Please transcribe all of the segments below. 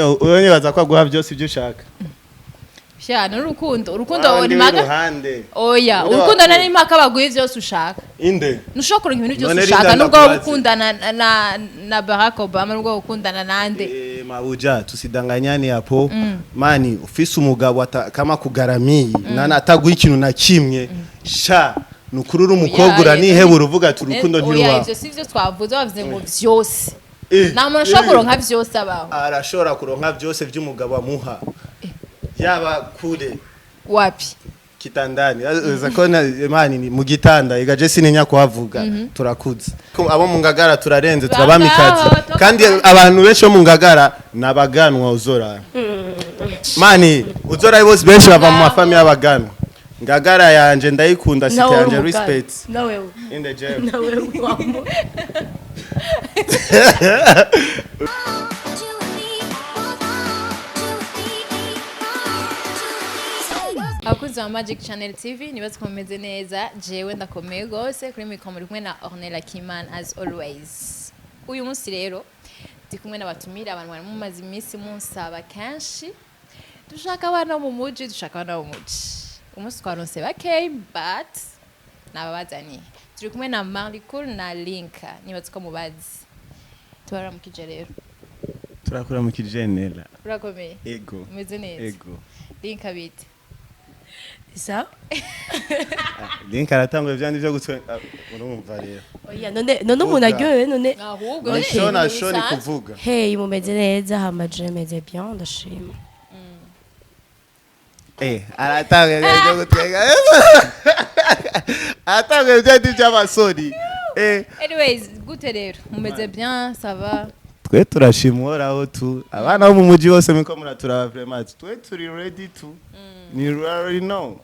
Uwenye baza kwa guha byose ibyo ushaka. Sha n'urukundo ni maga. Oya, urukundo nani maka baguye byose ushaka. Inde. Nushokora ibintu byose ushaka nubwo ukundana na Barack Obama nubwo ukundana nande. Mabuja tusidanganyani hapo. Mani ufise umugabo kama kugaramiye nana ataguha ikintu na kimwe. Sha nukurura umukobwa uranihebura uvuga ati urukundo ntiruwa. Oya, ivyo sivyo twavuze bavuze ngo vyose. Na muntu ashobora kuronka vyose abaho. Arashobora kuronka byose by'umugabo amuha. Yaba kure wapi kitandani zakona imani ni mu gitanda igaje sinenya kuhavuga turakuze abo mu ngagara turarenze turabamikazi kandi abantu benshi mu ngagara nabaganwa uzora mani uzora bose benshi bava mu mafami y'abaganwa ngagara yanje ndayikunda site yanje respect nawe in the jail nawe Abakunzi wa Magic Channel TV nibaze komeze neza jewe ndakomeye gose kuri mikoro muri kumwe na Ornella Kiman as always. Uyu munsi rero ndi kumwe n'abatumira abantu bari mu mazi iminsi munsaba kenshi dushaka abana mu muji dushaka abana mu muji. Umunsi twaronse bakey but nababazani. Turi kumwe na MARLICOOL na LYNCA nibaze ko mubazi. Turaramukije rero. Turakura mu kijenela. Urakomeye. Ego. Umeze neza. Ego. LYNCA bite. Isa? LYNCA aratangwe byandi byo gutwe urumva rero. Oya none umuntu aryohewe none. Ahubwo shoni kuvuga. Hey mumeze neza hamaje meze bien ndashima. Aratangwe byo gutwega. Aratangwe byandi by'abasoni. Anyways, gute rero mumeze bien ça va. Twe turashimura tu abana bo mu muji bose miko muratura vraiment twe turi ready to you already know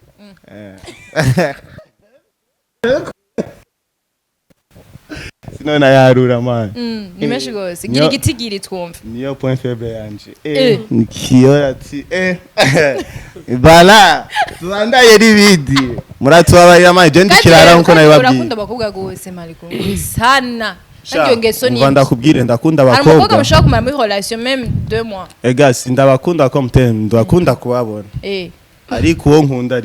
Sinona yarura man nimeshi gose gira igitigiri twumva niyo point faible yanje nikiora ati bala tuandaye ribidi muratubabarira man je ndikirara nko nayo babwiye urakunda bakobwa gose MARLICOOL sana Nanjye ngeso ni ndakubwire ndakunda abakobwa umukobwa mushaka kumara muri relation même 2 mois egas ndabakunda comme tel ndakunda kubabona ariko uwo nkunda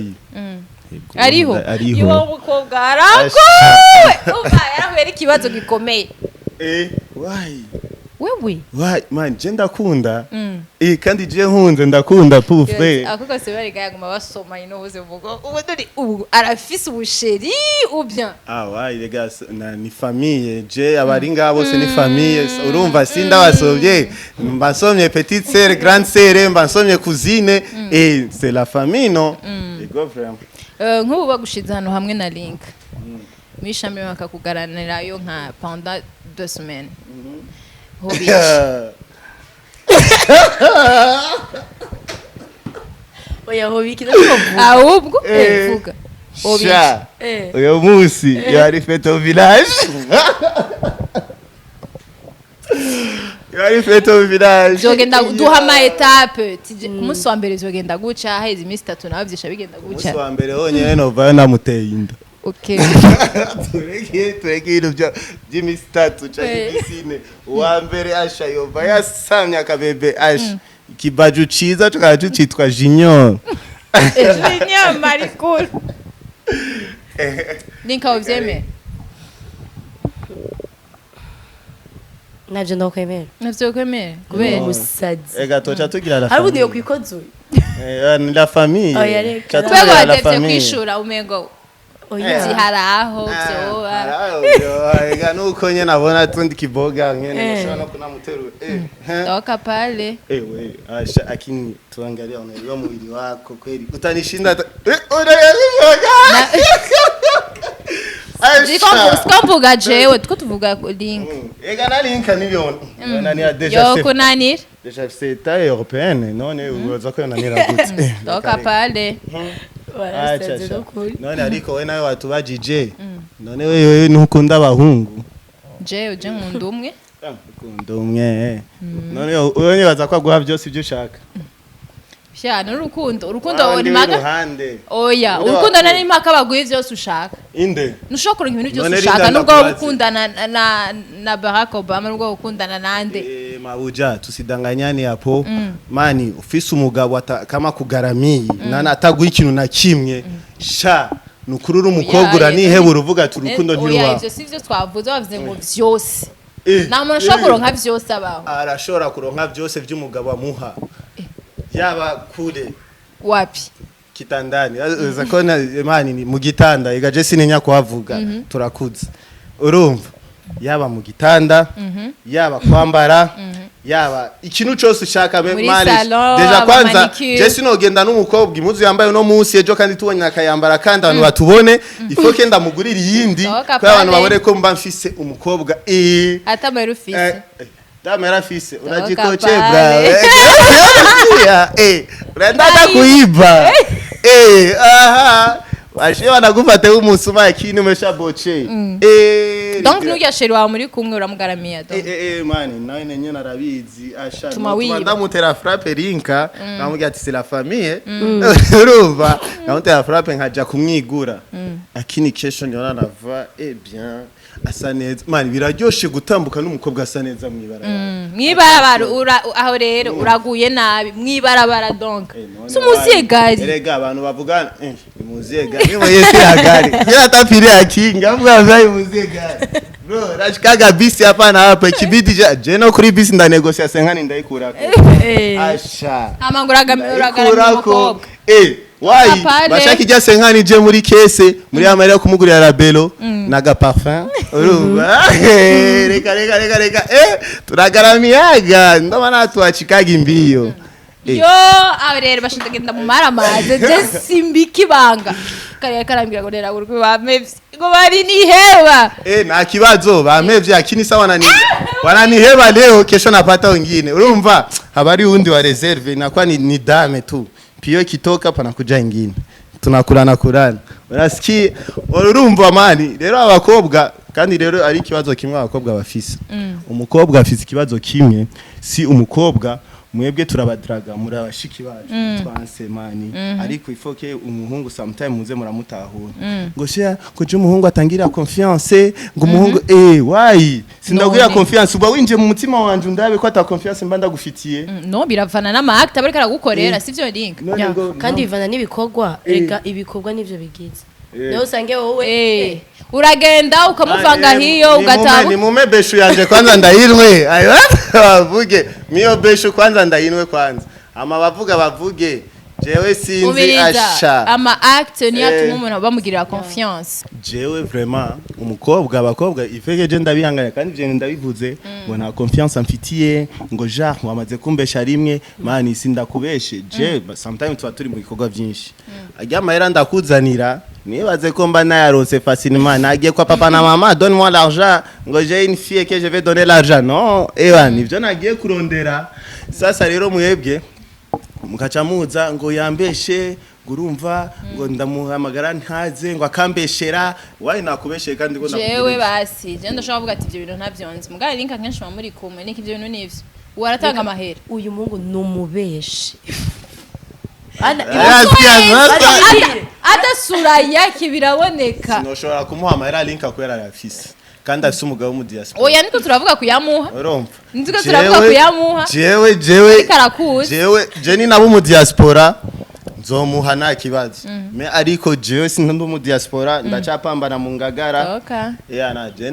ariho iyo umukobwa arakowe umva yarahwera ikibazo gikomeye why wewe man je ndakunda kandi je nkunze ndakunda pufe akoko se bari gayaguma basoma inoze vugo ubu arafise ubusheri ou bien why les gars ni famille je abari ngabo se ni famille urumva sinda basovye mbasomye petite sœur grande sœur mbasomye cousine c'est la famille non ego vraiment nk'ubu bagushize hano hamwe na LYNCA mishambe bakakugaranira yo nka pendant 2 semaines Oya hobiki ndavuga ahubwo vuga hobiki uyo musi yari fete au village yari fete au village zogenda duha ama etape umunsi wa mbere zogenda guca haheze iminsi 3 nawe byisha bigenda guca umunsi wa mbere honyene nova namuteye inda okay tureke ibyo by'imisi 3 cyangwa imisi uwa mbere asha yova yasamya akabebe asha ikibaju ciza tukaba tucitwa Junior Junior MARLICOOL LYNCA uvyeme navyo ndakwemera navyo kwemera kubera umusazi ega tocha tugira la famille ari budiye kwikozo ni la famille oya reka twego atevye kwishura umengo oya haraho byo ega nuko nyene nabona tundi kiboga nyene nashobora no kunamuterura toka pale we asha akini tuangalia unaelewa mwili wako kweli utanishinda Sikamvuga jewe tuko tuvuga LYNCA ega na LYNCA niliona nani a déjà yo kunanira déjà c'est européenne none uza ko yananira gute toka pale none ariko we nawe watubajije none wewe ntukunda abahungu jewe je nkunda umwe ukunda umwe none uyo baza kwa guha byose ibyo ushaka sha urukundo ni maga oya urukundo nani maka baguye byose ushaka inde nushokora ibintu byose ushaka nubwo ukundana na Barack Obama nubwo ukundana nande Mabuja tusidanganyane hapo mani ufise umugabo kama kugaramiye nana ataguha ikintu na kimwe sha nukurura umukobwa uranihebura uvuga ati urukundo ntiruba ivyo sivyo twavuze bavuze ngo vyose nta muntu ashobora kuronka vyose abaho arashobora kuronka vyose vy'umugabo amuha yaba kure wapi kitandani uza kona mani ni mu gitanda igaje sinenya kuhavuga turakuze urumva yaba mu gitanda yaba kwambara yaba ikintu cyose ushaka mali deja kwanza je sinogenda n'umukobwa impuzu yambaye no munsi ejo kandi tubonye akayambara kandi abantu batubone ifoke ndamugurira yindi kwa abantu babone ko mba mfise umukobwa atamara ufise tamara fise unajikoche bra urenda kuiba aha Washe wanagufate umusuma yakini umeshaboche. Donc nuya sheri wa muri kumwe uramugaramiya donc. Mani nawe nenye narabizi asha. Ndamutera frappe linka namubwira ati c'est la famille. Urumva namutera frappe nkaja kumwigura. Akini kesho nyona nava bien asa neza. Mani biraryoshe gutambuka n'umukobwa asa neza mwibarabara. Mwibarabara aho rero uraguye nabi mwibarabara donc. Sumuziye gari. Erega abantu bavugana muziye gari. Niwe yese agari. Yeye tapire akinga mwaza muziye gari. Bro, rashikaga bisi hapa na hapa kibidi je no kuri bisi nda negotiation nkani ndayikurako. Asha. Amanguraga umukobwa. Why? Bashaka ijya senkani je muri kese muri amarira kumugurira labelo naga parfum. Urumva? Reka. Turagaramyaga ndabana twachikaga imbiyo. Yo, aho rero bashindagenda mu maramaze je simbiki banga. Kare karambira ngo rera urwe bamevye. Ngo bari niheba. Na kibazo bamevye akini sawa wananiheba leo kesho napata wengine. Urumva? Habari undi wa reserve inakuwa ni dame tu. Pio kitoka panakuja ingine. Tunakurana. Urasikia urumva mani rero abakobwa kandi rero ari kibazo kimwe abakobwa bafise. Umukobwa afise kibazo kimwe si umukobwa mwebwe turabadraga muri abashiki bacu twansemani ariko ifoke umuhungu sometime muze muramutahura ngo shya kuje umuhungu atangira confiance ngo umuhungu why sindabwira confiance uba winje mu mutima wanje ndabe ko ata confiance mba ndagufitiye no biravana na act abareka aragukorera sivyo link kandi bivana n'ibikorwa rega ibikorwa nivyo bigize leo sange wowe uragenda ukamuvanga hiyo ugataba ni mume beshu yanje kwanza ndayirwe ayo bavuge miyo beshu kwanza ndayinwe kwanza ama bavuge jewe sinzi asha ama act ni yatuma umuntu bamugirira confiance jewe vraiment umukobwa abakobwa ifeke je ndabihanganya kandi je ndabivuze ngo nta confiance amfitiye ngo genre wamaze kumbesha rimwe mani sindakubeshe je sometimes tuba turi mu bikorwa byinshi ajya mahera ndakuzanira nibaze ko mba nayarose facilement nagiye kwa papa na mama donne-moi l'argent ngo j'ai une fille que je vais donner l'argent non nivyo nagiye kurondera sasa rero mwebwe mukaca muza ngo yambeshe ngurumva ngo ndamuhamagara ntaze ngo akambeshera wayi nakubeshe kandi ngo jewe basi je ndashaka kuvuga ati ibyo bintu ntavyonze mugari linka kenshi muri kumwe niki ibyo bintu nivyo waratanga amahera uyu mungu numubeshe Ada sura yake biraboneka sinoshobora kumuha amahera linka kwera yafise kandi afise umugabo mu diaspora oya niko turavuga kuyamuha urumva niko turavuga kuyamuha jewe ni nabo mu diaspora nzomuha nta kibazo me ariko jewe sinndo mu diaspora ndacapambana mu ngagara na je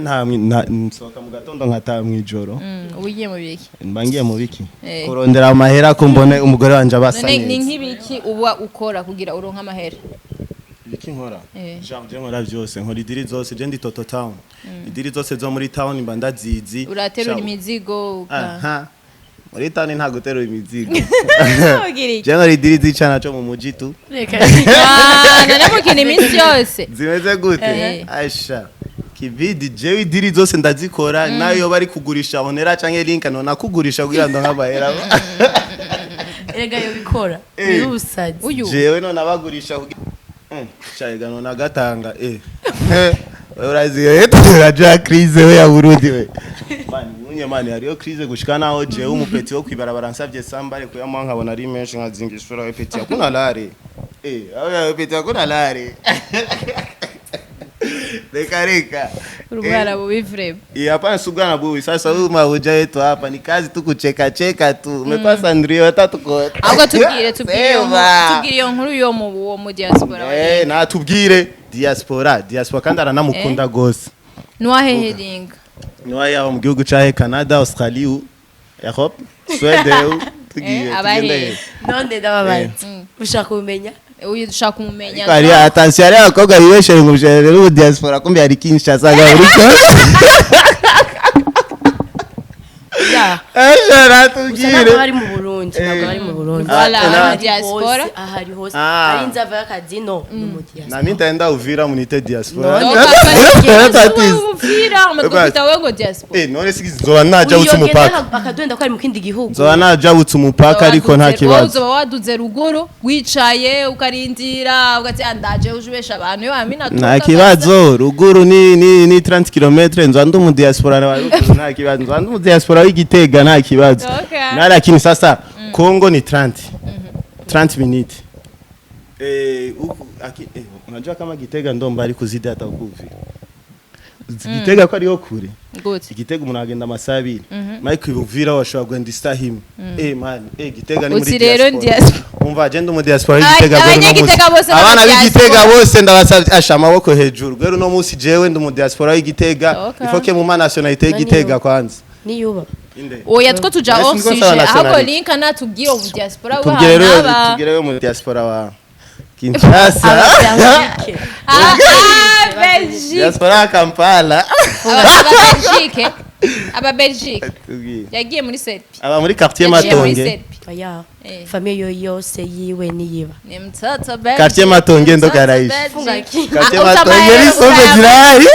nsoka mu gatondo nkata mwijoro ugiye mu biki mbangiye mu biki kurondera amahera ko mbone umugore wanje abasa neza ni nk'ibiki uba ukora kugira uronka amahera biki nkora je nkora vyose nkora idiri zose je ndi Toto Town idiri zose zo muri town mba ndazizi uraterura imizigo muri town nta guterura imizigo je nkora idiri zicana cyo mu muji tu none mukina iminsi yose zimeze gute asha kibidi jewe idiri zose ndazikora nayo bari kugurisha onera canke linka nona kugurisha kugira ndo nk'abahera erega yo bikora birusaje uyu jewe nona bagurisha Chaiga nona gatanga urazi yetu raja crise we ya Burundi we mani hariyo crise gushikana aho je umupeti wo kwibarabara nsavye sambare kuya mwa nkabona ari menshi nkazingishura we peti yakuna lare aho ya peti yakuna lare reka Urubara bubi vrema. Hapana sugana bubi. Sasa huyu mauja yetu hapa ni kazi tu kucheka cheka tu. Umepasa ndio watatu kwa. Ahubwo tubwire iyo nkuru yo mu diaspora. Na tubwire diaspora kandi aranamukunda gose. Nwahehelinga. Nwaye mu gihugu cyahe Canada, Australia, Europe, Sweden. Abahe. None ndababaye. Ushaka kumenya? Uyu dushaka kumenya. Kari attention ari abakobwa bibeshere mu bujere mu diaspora kumbe ari Kinshasa gaburiko. Ya. Ejara tugire. Ntabwo bari mu Burundi, ntabwo bari mu Burundi. Voilà, diaspora. Ahari hose. Ari nzava y'akazino mu diaspora. Na mimi ntaenda Uvira munite diaspora. Uvira umekuta wengo diaspora. None sikizoba naja butse umupaka. Bakadwenda ko ari mu kindi gihugu. Zoba naja butse umupaka ariko nta kibazo. Uzoba waduze ruguru wicaye ukarindira ugati andaje ujubesha abantu yo amina tu. Nta kibazo ruguru ni 30 km nzanda mu diaspora na ruguru nta kibazo nzanda mu diaspora w'Igitega nta kibazo. Na lakini sasa Kongo ni 30 minutes. Unajua kama Gitega ndo mbali kuzidi hata ukuvira. Gitega ko ariho kure. Gitega umuntu agenda amasabi. Mike Uvira washobora gwenda istahim. Man, Gitega ni muri diaspora. Umva agenda mu diaspora y'Igitega bose. Abana b'Igitega bose ndabasabye asha amaboko hejuru. Rero no musi jewe ndi mu diaspora y'Igitega. Ifoke mu ma nationalité y'Igitega kwanza. Niyuba. Oya two tuja off sujet. Ahubwo linka natubwiye mu diaspora wa haba. Tubwire mu diaspora wa Kinshasa. Belgique. Diaspora Kampala. Aba Belgique. Yagiye muri Serbi. Aba muri quartier Matonge. Oya. Famille yose yiwe niyiba. Ni mtoto Belgique. Quartier Matonge ndo karaishi. Quartier Matonge ni sombe jirani.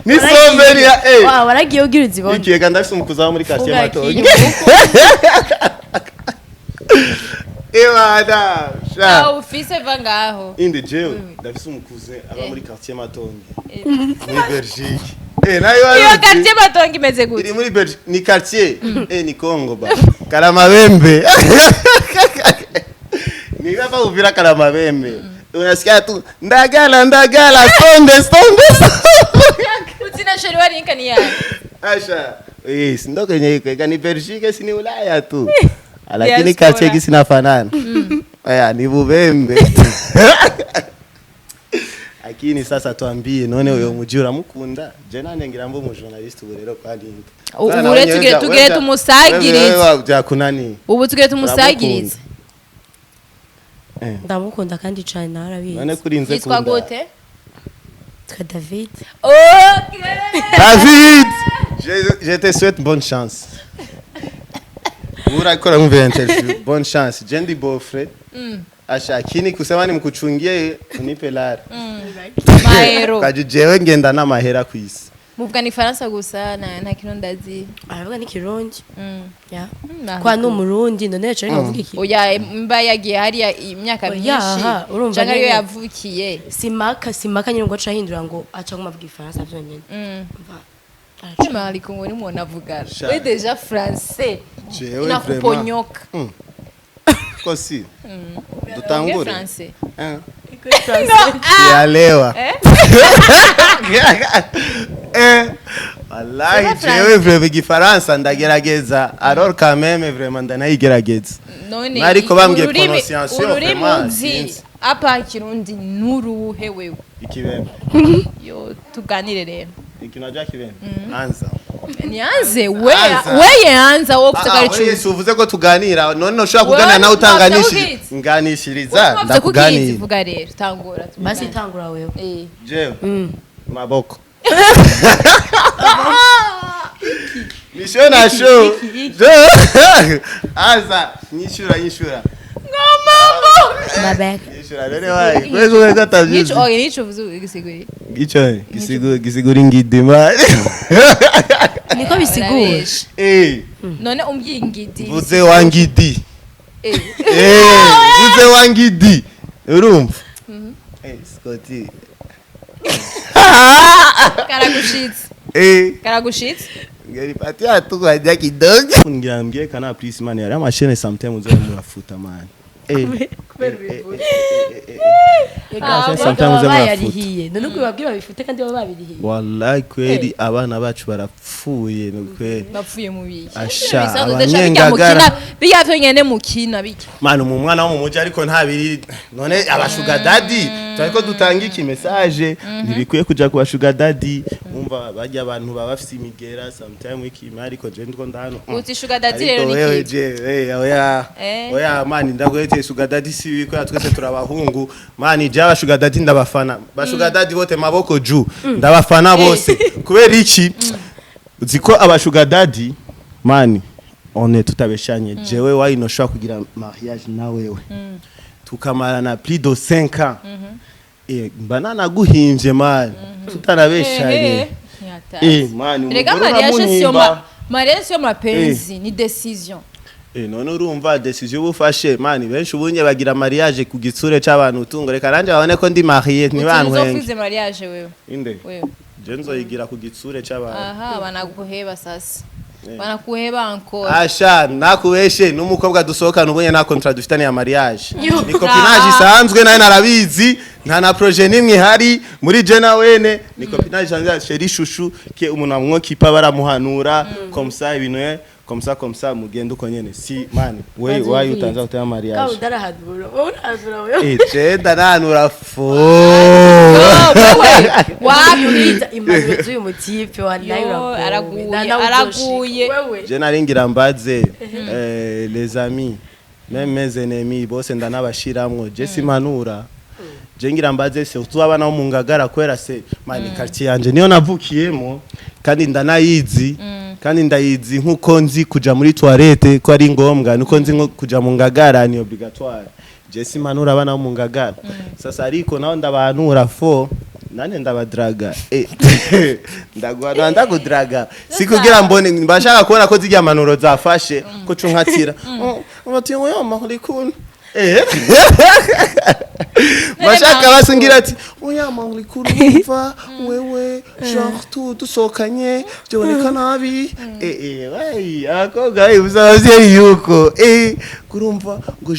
Ni sombe ni Wow, waragiye ugira uzibona. Ikiye kandi afite umukuza muri quartier Matonge. Ewada. Ah, ufise vangaho. Inde jewe ndafise umukuze aba muri quartier Matonge. Muri Belgique. Nayo iyo quartier Matonge imeze gute? Iri muri Belgique ni quartier ni Congo ba. Karamabembe. Ni baba Uvira Karamabembe. Unasikia tu ndagala stonde. Utina sheri wa linka ni yani. Asha. Ndo kwenye ni Belgique si ni Ulaya tu. Lakini quartier gisi nafanana. Ni Bubembe. Lakini sasa tuambie none uyo mujura mukunda. Je nane ngira mbo mu journalist urero kwa linka. Ure tugire tumusagirize. Wewe byakunani. Ubu tugire tumusagirize. Ndamukunda kandi cyane narabizi. None kurinze kunda. Yitwa gute? Twa David. Okay. David. Je te souhaite bonne chance. Urakora mu interview. Bonne chance. Jendi Bofre. Asha kini kusema ni mkuchungie unipe lara. Mahero. Kajujewe ngenda na mahera kwisi. Muvuga ni Faransa gusa na Kirundi. Aravuga ni Kirundi. Ya. Kwa no Murundi none cyo ngavuga iki? Oya mba yagiye hari imyaka myinshi. Cyangwa yo yavukiye. Simaka nyine ngo aca hindura ngo aca kumavuga Ifaransa byonyine. Marlicool ni umuntu avuga. We déjà français. Jewe inakuponyoka. Kosi. Dutangure. Français. Yalewa. Wallahi jewe vraiment Gifaransa ndagerageza alors quand même vraiment ndanayigerageza. None ariko bambwiye prononciation vraiment. Apa Kirundi nuruhe wewe? Ikibembe. Yo tuganire rero. Ikinaja kibembe. Anza. Nianze weye anza wo kutakari cyo. Yesu uvuze ko tuganira none no shaka kuganira na utanganishije nganishiriza ndakuganira. Vuga rero tangura. Basi tangura wewe. Jewe. Maboko. Mission na show. Anza nyishura. Ngomambo. Mabek. Nyishura rero wayi. Kwego gatavye. Nicho vuze gisiguri. Gisiguri ngidima. Niko bisigura. None umbyingidi. Vuze wangidi. Vuze wangidi. Urumva? Scotty. Karagushitse. Ngeri patia tu kwa jaki dog. Ngiambie kana please man ya machine sometimes uzo murafuta man. sometimes bayarihiye none ubwo babwira babifute kandi baba babirihiye wallahi kweli abana bacu barapfuye no kweli bapfuye mu biki asha abanyengagara biya vyonyene mukina biki manu mu mwana wo mu muji ariko nta biri none abashuga daddy turiko dutanga iki message ntibikwiye kuja ku bashuga daddy umva bajya abantu baba bafite imigera sometimes ikima ariko je ndiko ndano uti sugar daddy rero niki oya mani ndagwete sugar daddy si biko twese turabahungu mani je abashuga daddy ndabafana bashuga daddy bote maboko ju ndabafana bose kubera iki uziko abashuga daddy mani one tutabeshanye jewe wayinoshwa kugira mariage na wewe tukamarana plus de 5 ans banana guhinje mani tutarabeshanye mani rega mariage sio mapenzi ni decision none urumva decision ubufashe mani benshi ubunye bagira mariage ku gitsure c'abantu utungo reka nanje babone ko ndi marié ntibantwenge uzofize mariage wewe inde wewe je nzoyigira ku gitsure c'abantu aha banaguheba sasa banakuheba encore asha nakubeshe n'umukobwa dusohokana ubunye na contrat dufitane ya mariage ni copinage isanzwe naye narabizi nta na projet nimwe hari muri je na wene ni copinage isanzwe chéri chouchou ke umuntu amwokipa baramuhanura comme ça ibintu comme ça mugenda uko nyene si mani we wayi utanza gutema mariage kawo darahadura wewe je ndananura fo wabita impanuro z'uyu mutipe wallahi araguye je naringira mbaze les amis même mes ennemis bose ndanabashiramwo je simpanura je ngira mbaze se utubana wo mungagara kwera se mani quartier yanje niyo navukiyemo kandi ndanayizi kandi ndayizi nkuko nzi kuja muri toilette ko ari ngombwa nuko nzi nko kuja mu ngagara ni obligatoire je simpanura abana bo mu ngagara sasa ariko naho ndabanura fo nane ndabadraga ndagwana ndagudraga sikugira mbone mbashaka kubona ko zijya manuro zafashe ko cunkatira amatingo yo MARLICOOL bashaka basingira ati oya MARLICOOL umva wewe genre dusokanye byoneka nabi wey akoga uzaze yuko kurumva ngo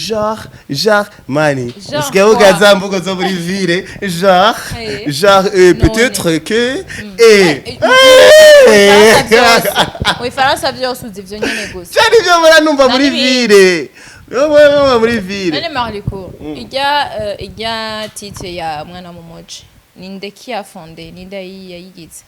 genre mani uske ugaza mvugo zo muri ville genre peut-être que oui faransa byose uzi byo nyene gusa cyane byo muranumva muri ville yo muri ville none MARLICOOL ijya titre ya mwana mu moji ninde ki afondé ninde yayigize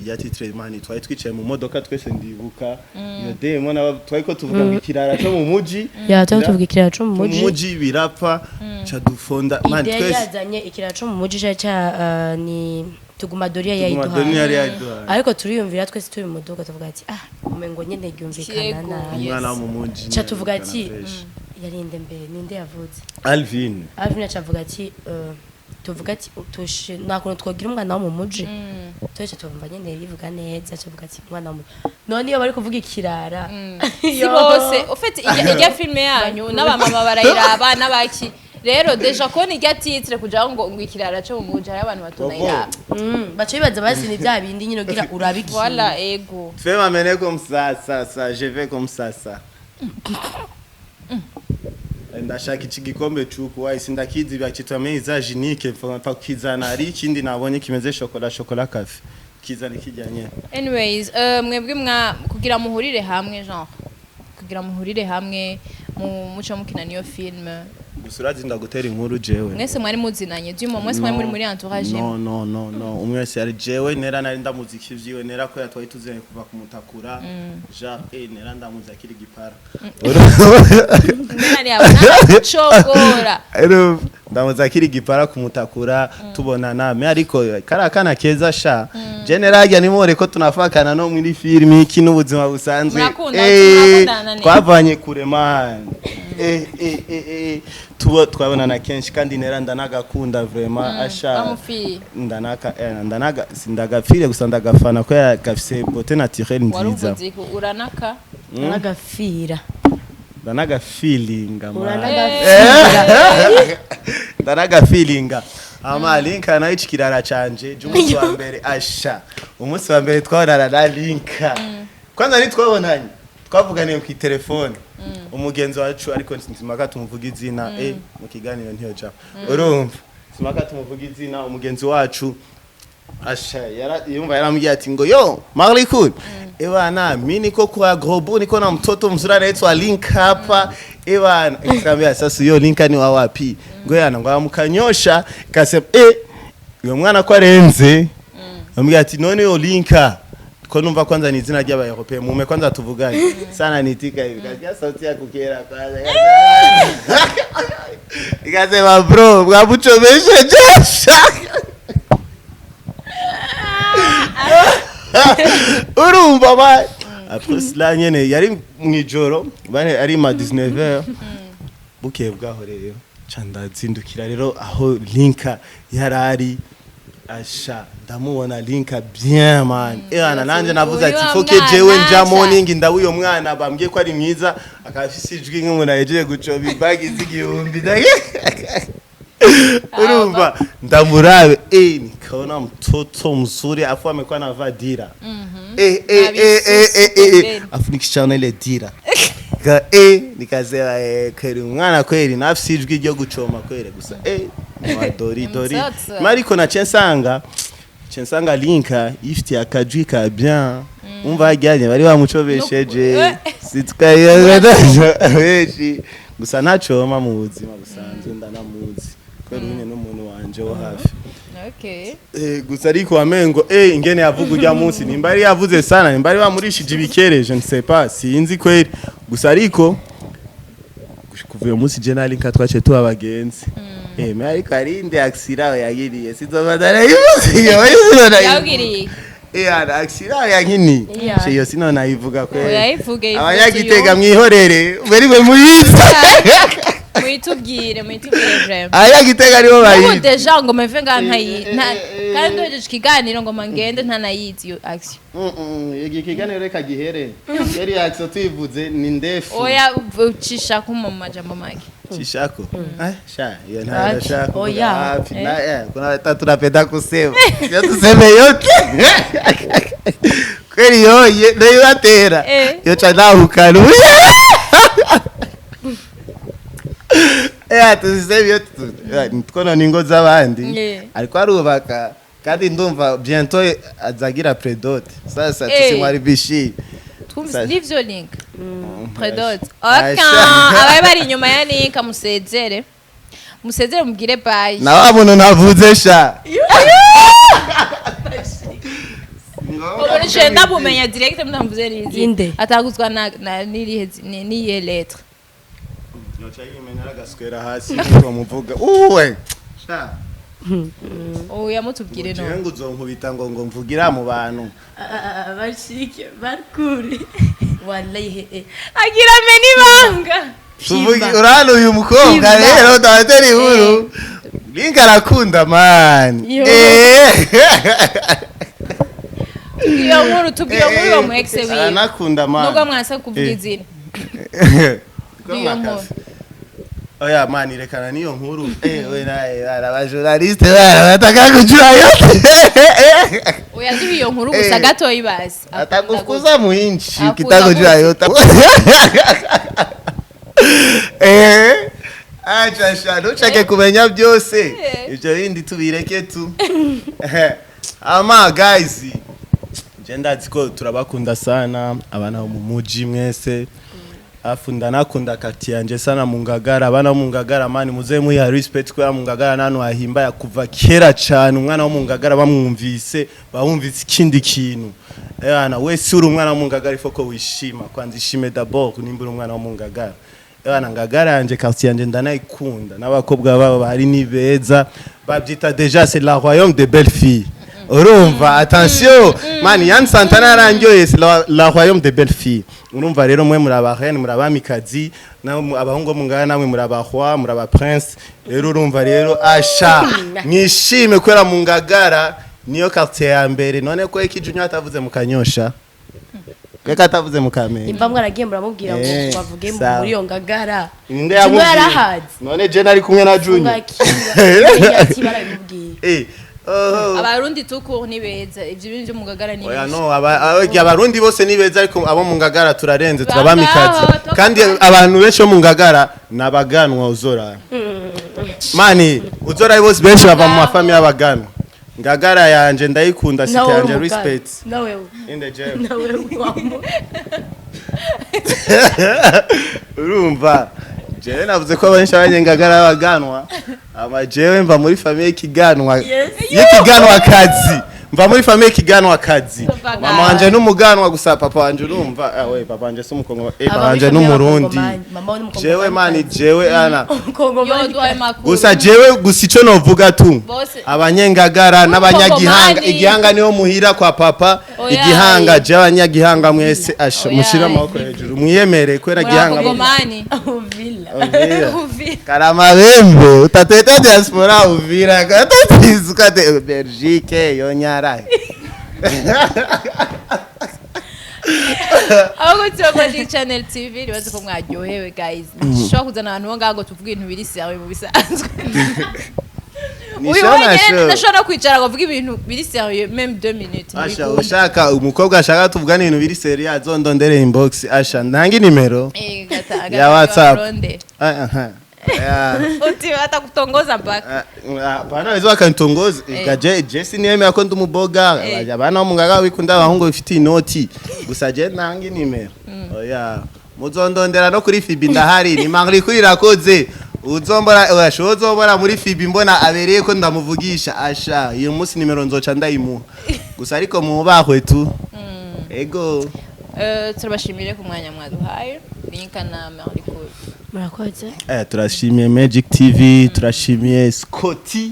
ya titre mani twari twicaye mu modoka twese ndibuka iyo demo na twari ko tuvuga ngo ikirara cyo mu muji twari tuvuga ikirara cyo mu muji birapfa cha dufonda mani twese yazanye ikirara cyo mu muji cha ni tuguma doria yayiduha ariko turiyumvira twese turi mu modoka tuvuga ati umengo nyene gyumvikana na umwana mu muji cha tuvuga ati yarinde mbere ninde yavuze Alvin acavuga ati tuvuga ati tushe nakuntu twogira umwana wo mu muji twese tuvumva nyene rivuga neza acavuga ati umwana wo mu none iyo bari kuvuga ikirara si bose ufite ijya filme yanyu n'abamama barayiraba n'abaki rero deja ko ni gatitire kuja ngo ikirara cyo mu muji hari abantu batonayira bacho bibaza basi ni bya bindi nyine gira urabiki voilà ego fais m'amener comme ça je vais comme ça ndashaka iki gikombe cyuko wahise ndakizi byakitwa meza genique fa kizana ari ikindi nabonye kimeze chocolat cafe kizana kijyanye anyways mwebwe kugira muhurire hamwe genre kugira muhurire hamwe mu muco mukina niyo film gusurazi ndagutera inkuru jewe mwese mwari muzinanye dyumo mwese mwari muri entourage no umwese ari jewe nera nari ndamuziki vyiwe nera ko yatwaye tuzene kuva kumutakura nera ndamuzakiri gipara nari abana chogora ndamuzakiri gipara kumutakura tubonana me ariko karakana keza sha general nimore ko tunafakana no muri film iki n'ubuzima busanzwe twavanye kure man twabonana kenshi kandi nera ndanagakunda vraiment asha ndanaga sindagapfire gusa ndagafana ko yakafise beauté naturelle nziza uranaka ndagafira ndanaga feeling ndanaga feeling ama linka nayo ikirara canje umunsi wa mbere asha umunsi wa mbere twabonana na linka kwanza ni twabonanye twavuganiye ku telefone umugenzi wacu ariko nsimaka tumuvuga izina mu kiganiro ntiyo jam urumva simaka tumuvuga izina umugenzi wacu asha yumva yaramubwiye ati ngo yo MARLICOOL ebana mimi niko kwa grobu niko na mtoto mzuri anaitwa Lynca hapa ebana nikamwambia sasa hiyo Lynca ni wa wapi ngo yana ngo amukanyosha kasema uyo mwana ko arenze amubwiye ati none yo Lynca ko numva kwanza ni izina ry'aba Europe mume kwanza tuvugane sana nitika hivi kaja sauti ya kukera kwanza ikasema bro bwabuchomeshe jasha urumva ba après cela nyene yari mwijoro bane ari ma 19h bukeye bwaho rero candazindukira rero aho Lynca yarari asha ndamubona Lynca bien man ana nanje navuze ati foke jewe nja morning ndawuyo mwana bambwiye ko ari mwiza akafise ijwi nk'umuntu ayejeje gucoba ibagi z'igihumbi urumva ndamurabe nikaona mtoto mzuri afu amekuwa anavaa dira afunikishana ile dira nikasema kweli mwana kweli nafsi ijwi ryo gucoma kweli gusa dori mariko na chensanga Lynca ifite akajwi ka bien umva ajyanye bari bamucobesheje sitwaye gusa ntacoma mu buzima busanzwe ndanamuzi kweli nyine n'umuntu wanje wo hafi gusa ariko amengo ingene yavuga ujya munsi nimbari yavuze sana nimbari bamurishije ibikere je ne sais pas sinzi kweli gusa ariko kuvuye munsi je na Lynca twace tu abagenzi mais ariko arinde aksira yagiriye sizobadara yuzi yagiriye ana aksira yankini cyo sino nayivuga kweli yayivuge abanyagitega mwihorere beriwe muyiza mwitubwire vraiment ayagitega ariho bayi ubu deja ngo meve nkankayi kandi ndoje ikiganiro ngo mangende ntanayizi iyo action yegi kiganiro reka gihere yari action tuyivuze ni ndefu oya ucisha ko mu majambo make chishako sha iyo nta shako oya kuna tatu napenda kusema sio tuseme yote kweli yoye ndio yatera yo chanahuka tuzisebe yote tukono ningo z'abandi ariko arubaka kandi ndumva bientôt azagira predote sasa tusimwaribishi Livyo Lynca predote abaye bari inyuma ya Lynca musezere mubwire bye na wamuntu navuze sha Obo nshenda bumenya direct mtamvuze rizi ataguzwa na niye lettre Nochayimenya agaswera hasi ngo muvuga uwe sha yamutubwire no ngo uzonkubita ngo mvugira mu bantu bashike barkuri wallahi agira meni banga tuvugi urano uyu mukobwa rero tabateri huru Lynca arakunda man iyo nkuru tubwira muri wa mu ex wiwe anakunda man nubwo mwasa kuvuga izina iyo nkuru oya man irekana niyo nkuru we naye araba journaliste barataka kujura yote oya dibi iyo nkuru gusa gato yibazi atakufuza muhinchi kitakujura yote acha shano chake kumenya byose ibyo bindi tubireke tu ama guys genda ziko turabakunda sana abana mu muji mwese afunda nakunda kati yanje sana mu Ngagara abana mu Ngagara mani muze mu ya respect kwa mu Ngagara nanu ahimba ya kuva kera cyane umwana wo mu Ngagara bamwumvise bawumvise ikindi kintu ana wese uri umwana wo mu Ngagara ifoko wishima kwanza ishime d'abord nimbura umwana wo mu Ngagara ana Ngagara yanje kati yanje ndanayikunda n'abakobwa babo bari ni beza babyita déjà c'est la royaume des belles filles urumva attention mani Yann Santana yarangyoye la royaume des belles filles urumva rero mwe muri abahene muri abamikazi abahungu mu Ngagara namwe muri abahwa muri aba prince rero urumva rero asha mwishime kwera mu Ngagara niyo quartier ya mbere none ko ikijunyo atavuze mu Kanyosha kaka atavuze mu Kamenge imba mwaragiye muramubwira ngo bavuge muri yo Ngagara inde yarahazi none je nari kumwe na Junyo abarundi tuku ni beza ivyo bintu byo mu ngagara ni oya no abarundi bose ni beza ariko abo mu ngagara turarenze turabamikazi kandi abantu benshi bo mu ngagara nabaganwa uzora mani uzora bose benshi bava mu mafami y'abaganwa ngagara yanje ndayikunda site yanje respect nawe in the jail nawe wamo urumva jewe navuze ko abenshi abanyengagara baganwa ama jewe mva muri famille kiganwa y'ikiganwa kazi mva muri famille kiganwa kazi mama wanje n'umuganwa gusa papa wanje urumva we papa wanje si umukongo papa wanje n'umurundi jewe mani jewe ana gusa jewe gusa ico novuga tu abanyengagara n'abanyagihanga igihanga niho muhira kwa papa igihanga je abanyagihanga mwese mushira amaboko hejuru mwiyemere kwera gihanga karama bembe utateta diaspora uvira gatatizuka de Belgique yonyara abagutse kwa channel TV ribaze ko mwaryohewe guys nshobora kuzana abantu ngago tuvuga ibintu biri sawe mu bisanzwe nashobora kwicara kuvuga ibintu biri sawe même 2 minutes asha ushaka umukobwa ashaka tuvuga ibintu biri seria azondondere inbox asha ntangi nimero ya WhatsApp uti atakutongoza mpaka bana wezo akantongoza gaje Jesse nieme ko ndumuboga abana mu ngaga bikunda abahungu bifite inoti gusa je ntangi nimero oya muzondondera no kuri Fibi ndahari ni MARLICOOL irakoze uzombora urashobora muri Fibi mbona abereye ko ndamuvugisha asha iyo munsi nimero nzoca ndayimuha gusa ariko mubahwe tu ego turabashimire ku mwanya mwaduhaye Lynca na MARLICOOL murakoze turashimiye Magic TV turashimiye Scotty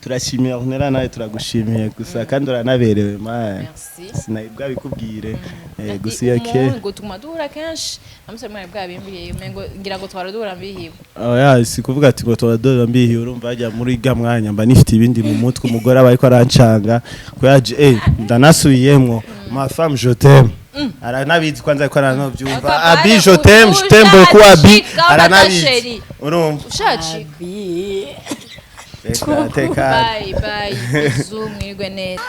turashimiye Ornella nawe turagushimiye gusa kandi uranaberewe ma sinayibwa bikubwire gusa yake ngo tumadura kenshi amusore mwana bwabimbiye umengo ngira ngo twaradura mbihiwe oya sikuvuga ati ngo twaradura mbihiwe urumva ajya muri ga mwanya mba nifite ibindi mu mutwe umugore abayiko arancanga ko yaje ndanasubiyemwo ma femme je t'aime aranabizi kwanza ko aranovyumva abi je t'aime beaucoup abi aranabizi urumva ushaci teka bye bye zoom mwigwe neza